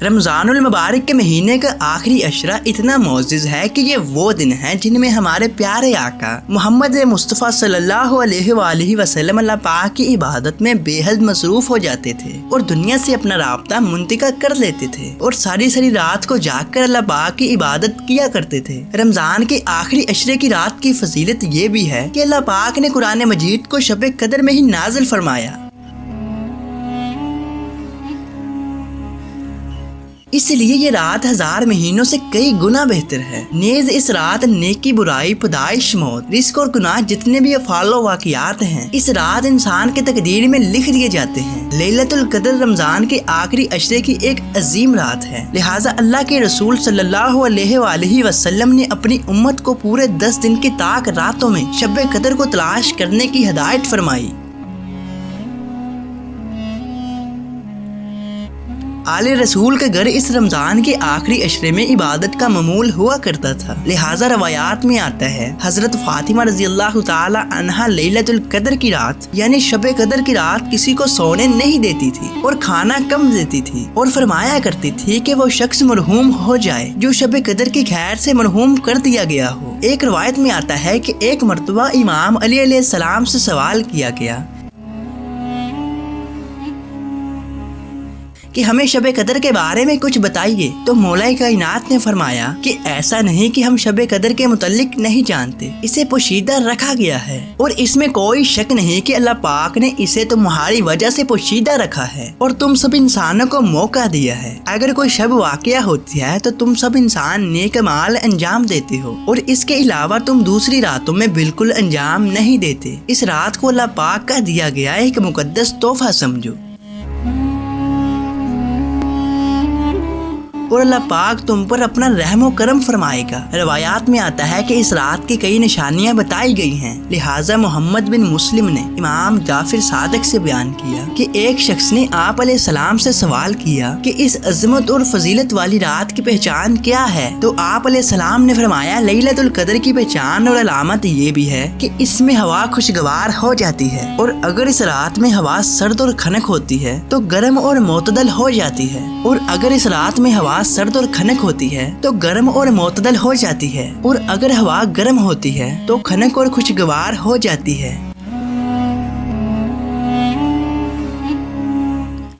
रमजानुल मुबारक के महीने का आखिरी अशरा इतना मोअज़्ज़ज़ है कि ये वो दिन है जिनमें हमारे प्यारे आका मोहम्मद मुस्तफ़ा सल्लल्लाहु अलैहि वसल्लम अल्लाह पाक की इबादत में बेहद मसरूफ हो जाते थे और दुनिया से अपना राब्ता मुंतक़ा कर लेते थे और सारी रात को जाग कर अल्लाह पाक की इबादत किया करते थे। रमजान के आखिरी अशरे की रात की फजीलत ये भी है कि अल्लाह पाक ने कुरान मजीद को शब कदर में ही नाज़िल फरमाया, इसलिए ये रात 1000 महीनों से कई गुना बेहतर है। नेज़ इस रात नेकी बुराई पैदाइश मौत रिस्क और गुनाह जितने भी अफ़ालो वाक़ियात हैं इस रात इंसान के तकदीर में लिख दिए जाते हैं। लैलतुल क़द्र रमजान के आखिरी अशरे की एक अजीम रात है, लिहाजा अल्लाह के रसूल सल्लल्लाहु अलैहि वसल्लम ने अपनी उम्मत को पूरे 10 दिन की ताक रातों में शब कदर को तलाश करने की हिदायत फरमाई। आले रसूल के घर इस रमजान के आखिरी अशरे में इबादत का मामूल हुआ करता था, लिहाजा रवायात में आता है हजरत फातिमा रज़ियल्लाहु ताला अन्हा लैलतुल क़द्र की रात यानी शब कदर की रात किसी को सोने नहीं देती थी और खाना कम देती थी और फरमाया करती थी कि वो शख्स मरहूम हो जाए जो शब कदर की खैर से मरहूम कर दिया गया हो। एक रवायत में आता है कि एक मरतबा इमाम अली अलैहिस्सलाम से सवाल किया गया कि हमें शब कदर के बारे में कुछ बताइए, तो मौलाए कायनात ने फरमाया कि ऐसा नहीं कि हम शब कदर के मुतल्लिक नहीं जानते, इसे पोशीदा रखा गया है और इसमें कोई शक नहीं कि अल्लाह पाक ने इसे तुम्हारी वजह से पोशीदा रखा है और तुम सब इंसानों को मौका दिया है। अगर कोई शब वाक़या होती है तो तुम सब इंसान नेक माल अंजाम देते हो और इसके अलावा तुम दूसरी रातों में बिल्कुल अंजाम नहीं देते। इस रात को अल्लाह पाक का दिया गया एक मुकद्दस तोहफा समझो और अल्लाह पाक तुम पर अपना रहमो करम फरमाएगा। रवायात में आता है कि इस रात की कई निशानियां बताई गई हैं, लिहाजा मोहम्मद बिन मुस्लिम ने इमाम जाफिर सादिक से बयान किया कि एक शख्स ने आप अलैहिस्सलाम से सवाल किया कि इस अजमत और फजीलत वाली रात की पहचान क्या है, तो आप अलैहिस्सलाम ने फरमाया लैलतुल क़द्र की पहचान और अलामत ये भी है कि इसमें हवा खुशगवार हो जाती है और अगर इस रात में हवा सर्द और खनक होती है तो गर्म और मोतदल हो जाती है और अगर इस रात में हवा सर्द और खनक होती है तो गर्म और मोतदल हो जाती है और अगर हवा गर्म होती है तो खनक और खुशगवार हो जाती है।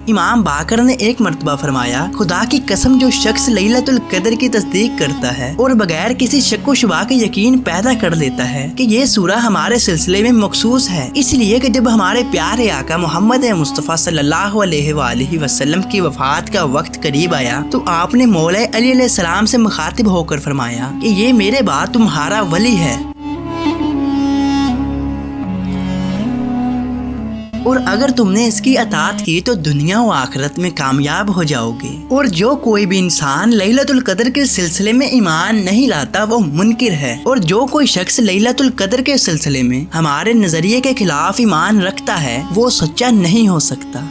इमाम बाकर ने एक मर्तबा फरमाया, खुदा की कसम जो शख्स लैलतुल क़द्र की तस्दीक करता है और बगैर किसी शक व शुबा के यकीन पैदा कर लेता है कि ये सूरा हमारे सिलसिले में मखसूस है, इसलिए कि जब हमारे प्यारे आका मोहम्मद मुस्तफ़ा सल्लल्लाहु अलैहि वसल्लम की वफात का वक्त करीब आया तो आपने मौला अली अलैहिस्सलाम से मुखातिब होकर फरमाया कि ये मेरे बाद तुम्हारा वली है और अगर तुमने इसकी अताअत की तो दुनिया व आखिरत में कामयाब हो जाओगे। और जो कोई भी इंसान लैलतुल क़द्र के सिलसिले में ईमान नहीं लाता वो मुनकिर है और जो कोई शख्स लैलतुल क़द्र के सिलसिले में हमारे नजरिए के खिलाफ ईमान रखता है वो सच्चा नहीं हो सकता।